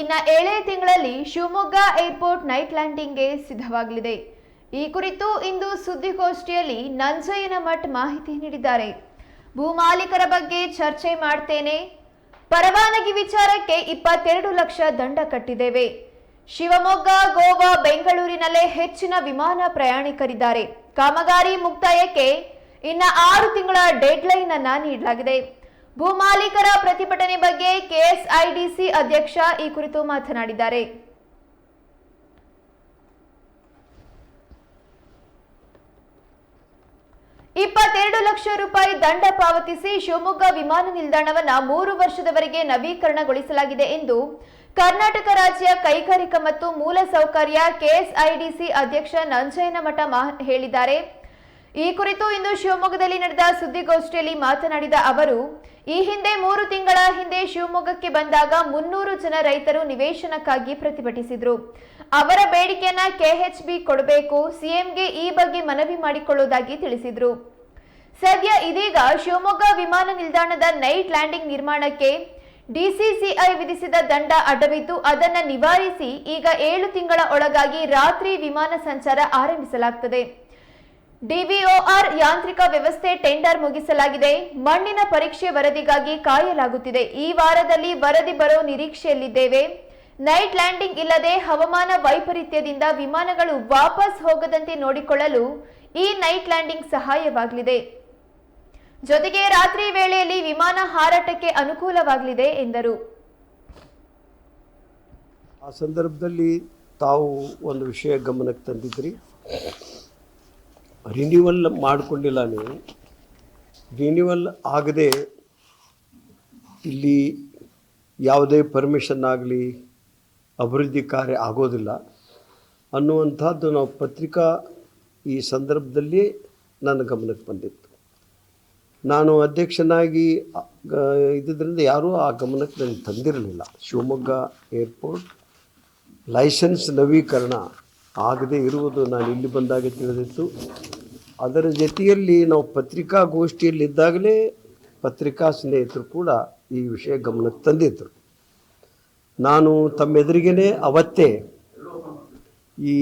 ಇನ್ನ 7 ತಿಂಗಳಲ್ಲಿ Shivamogga airport night ಲ್ಯಾಂಡಿಂಗ್ಗೆ ಸಿದ್ಧವಾಗಲಿದೆ. ಈ ಕುರಿತು ಇಂದು ಸುದ್ದಿಗೋಷ್ಠಿಯಲ್ಲಿ ನಂಜಯ್ಯನಮಠ ಮಾಹಿತಿ ನೀಡಿದ್ದಾರೆ. ಭೂಮಾಲೀಕರ ಬಗ್ಗೆ ಚರ್ಚೆ ಮಾಡ್ತೇನೆ. ಪರವಾನಗಿ ವಿಚಾರಕ್ಕೆ 22 ಲಕ್ಷ ದಂಡ ಕಟ್ಟಿದ್ದೇವೆ. ಶಿವಮೊಗ್ಗ, ಗೋವಾ, ಬೆಂಗಳೂರಿನಲ್ಲೇ ಹೆಚ್ಚಿನ ವಿಮಾನ ಪ್ರಯಾಣಿಕರಿದ್ದಾರೆ. ಕಾಮಗಾರಿ ಮುಕ್ತಾಯಕ್ಕೆ ಇನ್ನ 6 ತಿಂಗಳ ಡೆಡ್ಲೈನ್ ಅನ್ನ ನೀಡಲಾಗಿದೆ. ಭೂಮಾಲೀಕರ ಪ್ರತಿಭಟನೆ ಬಗ್ಗೆ ಕೆಎಸ್ಐಡಿಸಿ ಅಧ್ಯಕ್ಷ ಈ ಕುರಿತು ಮಾತನಾಡಿದ್ದಾರೆ. ₹22 ಲಕ್ಷ ದಂಡ ಪಾವತಿಸಿ ಶಿವಮೊಗ್ಗ ವಿಮಾನ ನಿಲ್ದಾಣವನ್ನ 3 ವರ್ಷದವರೆಗೆ ನವೀಕರಣಗೊಳಿಸಲಾಗಿದೆ ಎಂದು ಕರ್ನಾಟಕ ರಾಜ್ಯ ಕೈಗಾರಿಕಾ ಮತ್ತು ಮೂಲಸೌಕರ್ಯ ಕೆಎಸ್ಐಡಿಸಿ ಅಧ್ಯಕ್ಷ ನಂಜಯ್ಯನಮಠ ಹೇಳಿದ್ದಾರೆ. ಈ ಕುರಿತು ಇಂದು ಶಿವಮೊಗ್ಗದಲ್ಲಿ ನಡೆದ ಸುದ್ದಿಗೋಷ್ಠಿಯಲ್ಲಿ ಮಾತನಾಡಿದ ಅವರು, ಈ ಹಿಂದೆ 3 ತಿಂಗಳ ಹಿಂದೆ ಶಿವಮೊಗ್ಗಕ್ಕೆ ಬಂದಾಗ 300 ಜನ ರೈತರು ನಿವೇಶನಕ್ಕಾಗಿ ಪ್ರತಿಭಟಿಸಿದ್ರು. ಅವರ ಬೇಡಿಕೆಯನ್ನ ಕೆಎಚ್ಬಿ ಕೊಡಬೇಕು, ಸಿಎಂಗೆ ಈ ಬಗ್ಗೆ ಮನವಿ ಮಾಡಿಕೊಳ್ಳುವುದಾಗಿ ತಿಳಿಸಿದ್ರು. ಸದ್ಯ ಇದೀಗ ಶಿವಮೊಗ್ಗ ವಿಮಾನ ನಿಲ್ದಾಣದ ನೈಟ್ ಲ್ಯಾಂಡಿಂಗ್ ನಿರ್ಮಾಣಕ್ಕೆ ಡಿಸಿಸಿಐ ವಿಧಿಸಿದ ದಂಡ ಅಡ್ಡಬಿದ್ದು ಅದನ್ನ ನಿವಾರಿಸಿ ಈಗ 7 ತಿಂಗಳ ಒಳಗಾಗಿ ರಾತ್ರಿ ವಿಮಾನ ಸಂಚಾರ ಆರಂಭಿಸಲಾಗುತ್ತದೆ. ಡಿವಿಒಆರ್ ಯಾಂತ್ರಿಕ ವ್ಯವಸ್ಥೆ ಟೆಂಡರ್ ಮುಗಿಸಲಾಗಿದೆ. ಮಣ್ಣಿನ ಪರೀಕ್ಷೆ ವರದಿಗಾಗಿ ಕಾಯಲಾಗುತ್ತಿದೆ. ಈ ವಾರದಲ್ಲಿ ವರದಿ ಬರೋ ನಿರೀಕ್ಷೆಯಲ್ಲಿದ್ದೇವೆ. ನೈಟ್ ಲ್ಯಾಂಡಿಂಗ್ ಇಲ್ಲದೆ ಹವಾಮಾನ ವೈಪರೀತ್ಯದಿಂದ ವಿಮಾನಗಳು ವಾಪಸ್ ಹೋಗದಂತೆ ನೋಡಿಕೊಳ್ಳಲು ಈ ನೈಟ್ ಲ್ಯಾಂಡಿಂಗ್ ಸಹಾಯವಾಗಲಿದೆ. ಜೊತೆಗೆ ರಾತ್ರಿ ವೇಳೆಯಲ್ಲಿ ವಿಮಾನ ಹಾರಾಟಕ್ಕೆ ಅನುಕೂಲವಾಗಲಿದೆ ಎಂದರು. ಆ ಸಂದರ್ಭದಲ್ಲಿ ತಾವು ಒಂದು ವಿಷಯ ಗಮನಕ್ಕೆ ತಂದಿದ್ರಿ. ರಿನ್ಯೂವಲ್ ಮಾಡಿಕೊಂಡಿಲ್ಲ. ನೀವು ರಿನ್ಯೂವಲ್ ಆಗದೆ ಇಲ್ಲಿ ಯಾವುದೇ ಪರ್ಮಿಷನ್ ಆಗಲಿ ಅಭಿವೃದ್ಧಿ ಕಾರ್ಯ ಆಗೋದಿಲ್ಲ ಅನ್ನುವಂಥದ್ದು ನಾವು ಪತ್ರಿಕಾ ಈ ಸಂದರ್ಭದಲ್ಲಿ ನನ್ನ ಗಮನಕ್ಕೆ ಬಂದಿತ್ತು. ನಾನು ಅಧ್ಯಕ್ಷನಾಗಿ ಇದ್ದಿದ್ದರಿಂದ ಯಾರೂ ಆ ಗಮನಕ್ಕೆ ನನಗೆ ತಂದಿರಲಿಲ್ಲ. ಶಿವಮೊಗ್ಗ ಏರ್ಪೋರ್ಟ್ ಲೈಸೆನ್ಸ್ ನವೀಕರಣ ಆಗದೇ ಇರುವುದು ನಾನು ಇಲ್ಲಿ ಬಂದಾಗ ತಿಳಿದಿತ್ತು. ಅದರ ಜೊತೆಯಲ್ಲಿ ನಾವು ಪತ್ರಿಕಾಗೋಷ್ಠಿಯಲ್ಲಿದ್ದಾಗಲೇ ಪತ್ರಿಕಾ ಸ್ನೇಹಿತರು ಕೂಡ ಈ ವಿಷಯ ಗಮನಕ್ಕೆ ತಂದಿದ್ದರು. ನಾನು ತಮ್ಮೆದುರಿಗೇ ಅವತ್ತೇ ಈ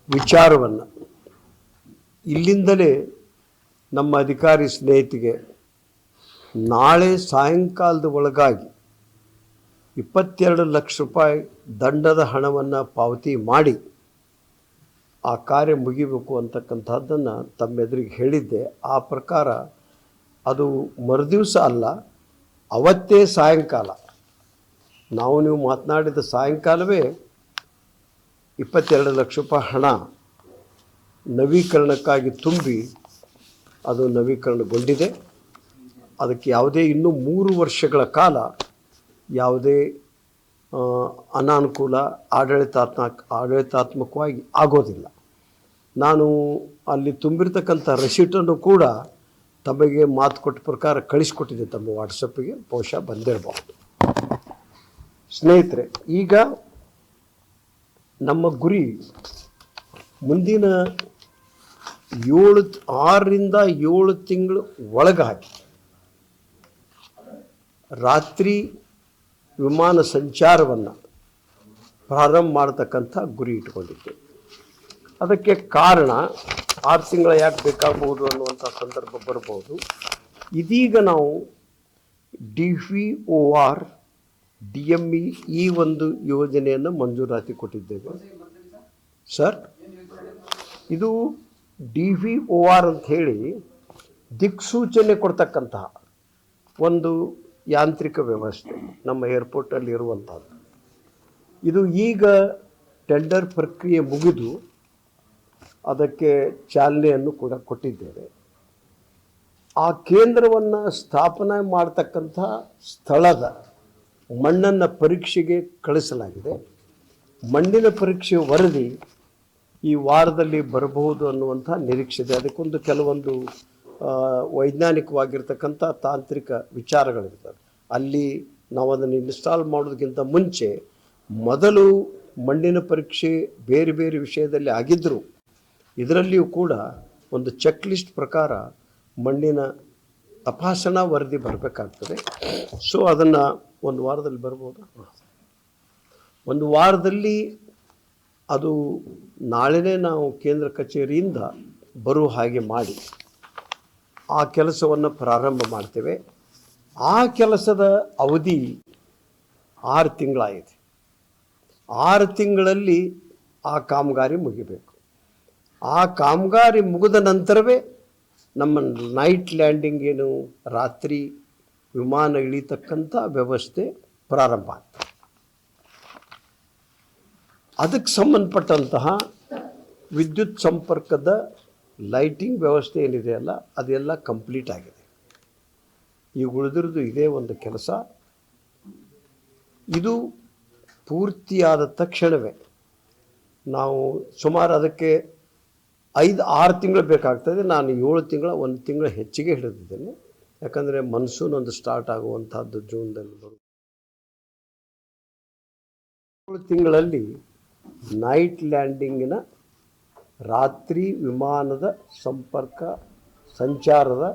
ವಿಚಾರವನ್ನು ಇಲ್ಲಿಂದಲೇ ನಮ್ಮ ಅಧಿಕಾರಿ ಸ್ನೇಹಿತಿಗೆ ನಾಳೆ ಸಾಯಂಕಾಲದ ಒಳಗಾಗಿ 22 ಲಕ್ಷ ದಂಡದ ಹಣವನ್ನು ಪಾವತಿ ಮಾಡಿ ಆ ಕಾರ್ಯ ಮುಗಿಬೇಕು ಅಂತಕ್ಕಂಥದ್ದನ್ನು ತಮ್ಮೆದುರಿಗೆ ಹೇಳಿದ್ದೆ. ಆ ಪ್ರಕಾರ ಅದು ಮರುದಿವಸ ಅಲ್ಲ, ಅವತ್ತೇ ಸಾಯಂಕಾಲ ನೀವು ಮಾತನಾಡಿದ ಸಾಯಂಕಾಲವೇ 22 ಲಕ್ಷ ಹಣ ನವೀಕರಣಕ್ಕಾಗಿ ತುಂಬಿ ಅದು ನವೀಕರಣಗೊಂಡಿದೆ. ಅದಕ್ಕೆ ಯಾವುದೇ ಇನ್ನೂ 3 ವರ್ಷಗಳ ಕಾಲ ಯಾವುದೇ ಅನಾನುಕೂಲ ಆಡಳಿತಾತ್ಮಕವಾಗಿ ಆಗೋದಿಲ್ಲ. ನಾನು ಅಲ್ಲಿ ತುಂಬಿರ್ತಕ್ಕಂಥ ರಸೀಟನ್ನು ಕೂಡ ತಮಗೆ ಮಾತು ಕೊಟ್ಟ ಪ್ರಕಾರ ಕಳಿಸ್ಕೊಟ್ಟಿದ್ದೆ ತಮ್ಮ ವಾಟ್ಸಪ್ಪಿಗೆ, ಬಹುಶಃ ಬಂದಿರಬಹುದು. ಸ್ನೇಹಿತರೆ, ಈಗ ನಮ್ಮ ಗುರಿ ಮುಂದಿನ 6 ರಿಂದ 7 ತಿಂಗಳು ಒಳಗಾಗಿ ರಾತ್ರಿ ವಿಮಾನ ಸಂಚಾರವನ್ನು ಪ್ರಾರಂಭ ಮಾಡತಕ್ಕಂಥ ಗುರಿ ಇಟ್ಕೊಂಡಿದ್ದೆ. ಅದಕ್ಕೆ ಕಾರಣ 6 ತಿಂಗಳ ಯಾಕೆ ಬೇಕಾಗಬಹುದು ಅನ್ನುವಂಥ ಸಂದರ್ಭ ಬರ್ಬೋದು. ಇದೀಗ ನಾವು DVOR DME ಈ ಒಂದು ಯೋಜನೆಯನ್ನು ಮಂಜೂರಾತಿ ಕೊಟ್ಟಿದ್ದೇವೆ ಸರ್. ಇದು DVOR ಅಂತ ಹೇಳಿ ದಿಕ್ಸೂಚನೆ ಕೊಡ್ತಕ್ಕಂತಹ ಒಂದು ಯಾಂತ್ರಿಕ ವ್ಯವಸ್ಥೆ ನಮ್ಮ ಏರ್ಪೋರ್ಟಲ್ಲಿ ಇರುವಂಥದ್ದು. ಇದು ಈಗ ಟೆಂಡರ್ ಪ್ರಕ್ರಿಯೆ ಮುಗಿದು ಅದಕ್ಕೆ ಚಾಲನೆಯನ್ನು ಕೂಡ ಕೊಟ್ಟಿದ್ದೇವೆ. ಆ ಕೇಂದ್ರವನ್ನು ಸ್ಥಾಪನೆ ಮಾಡತಕ್ಕಂಥ ಸ್ಥಳದ ಮಣ್ಣನ್ನು ಪರೀಕ್ಷೆಗೆ ಕಳಿಸಲಾಗಿದೆ. ಮಣ್ಣಿನ ಪರೀಕ್ಷೆ ವರದಿ ಈ ವಾರದಲ್ಲಿ ಬರಬಹುದು ಅನ್ನುವಂಥ ನಿರೀಕ್ಷೆ ಇದೆ. ಅದಕ್ಕೊಂದು ಕೆಲವೊಂದು ವೈಜ್ಞಾನಿಕವಾಗಿರ್ತಕ್ಕಂಥ ತಾಂತ್ರಿಕ ವಿಚಾರಗಳಿರ್ತವೆ. ಅಲ್ಲಿ ನಾವು ಅದನ್ನು ಇನ್ಸ್ಟಾಲ್ ಮಾಡೋದಕ್ಕಿಂತ ಮುಂಚೆ ಮೊದಲು ಮಣ್ಣಿನ ಪರೀಕ್ಷೆ ಬೇರೆ ಬೇರೆ ವಿಷಯದಲ್ಲಿ ಆಗಿದ್ದರೂ ಇದರಲ್ಲಿಯೂ ಕೂಡ ಒಂದು ಚೆಕ್ ಲಿಸ್ಟ್ ಪ್ರಕಾರ ಮಣ್ಣಿನ ತಪಾಸಣಾ ವರದಿ ಬರಬೇಕಾಗ್ತದೆ. ಸೊ ಅದನ್ನು ಒಂದು ವಾರದಲ್ಲಿ ಬರ್ಬೋದಾ? ಒಂದು ವಾರದಲ್ಲಿ ಅದು ನಾಳೆನೇ ನಾವು ಕೇಂದ್ರ ಕಚೇರಿಯಿಂದ ಬರುವ ಹಾಗೆ ಮಾಡಿ ಆ ಕೆಲಸವನ್ನು ಪ್ರಾರಂಭ ಮಾಡ್ತೇವೆ. ಆ ಕೆಲಸದ ಅವಧಿ 6 ತಿಂಗಳಾಗಿದೆ. 6 ತಿಂಗಳಲ್ಲಿ ಆ ಕಾಮಗಾರಿ ಮುಗಿಬೇಕು. ಆ ಕಾಮಗಾರಿ ಮುಗಿದ ನಂತರವೇ ನಮ್ಮ ನೈಟ್ ಲ್ಯಾಂಡಿಂಗ್ ಏನು ರಾತ್ರಿ ವಿಮಾನ ಇಳಿತಕ್ಕಂಥ ವ್ಯವಸ್ಥೆ ಪ್ರಾರಂಭ ಆಗ್ತದೆ. ಅದಕ್ಕೆ ಸಂಬಂಧಪಟ್ಟಂತಹ ವಿದ್ಯುತ್ ಸಂಪರ್ಕದ ಲೈಟಿಂಗ್ ವ್ಯವಸ್ಥೆ ಏನಿದೆಯಲ್ಲ ಅದೆಲ್ಲ ಕಂಪ್ಲೀಟ್ ಆಗಿದೆ. ಈಗ ಉಳಿದಿರೋದು ಇದೇ ಒಂದು ಕೆಲಸ. ಇದು ಪೂರ್ತಿಯಾದ ತಕ್ಷಣವೇ ನಾವು ಸುಮಾರು ಅದಕ್ಕೆ 5-6 ತಿಂಗಳು ಬೇಕಾಗ್ತದೆ. ನಾನು 7 ತಿಂಗಳ 1 ತಿಂಗಳು ಹೆಚ್ಚಿಗೆ ಹಿಡಿದಿದ್ದೇನೆ. ಯಾಕಂದರೆ ಮನ್ಸೂನ್ ಒಂದು ಸ್ಟಾರ್ಟ್ ಆಗುವಂಥದ್ದು ಜೂನ್ದಲ್ಲಿ ಬರುತ್ತೆ. 7 ತಿಂಗಳಲ್ಲಿ ನೈಟ್ ಲ್ಯಾಂಡಿಂಗಿನ ರಾತ್ರಿ ವಿಮಾನದ ಸಂಪರ್ಕ ಸಂಚಾರದ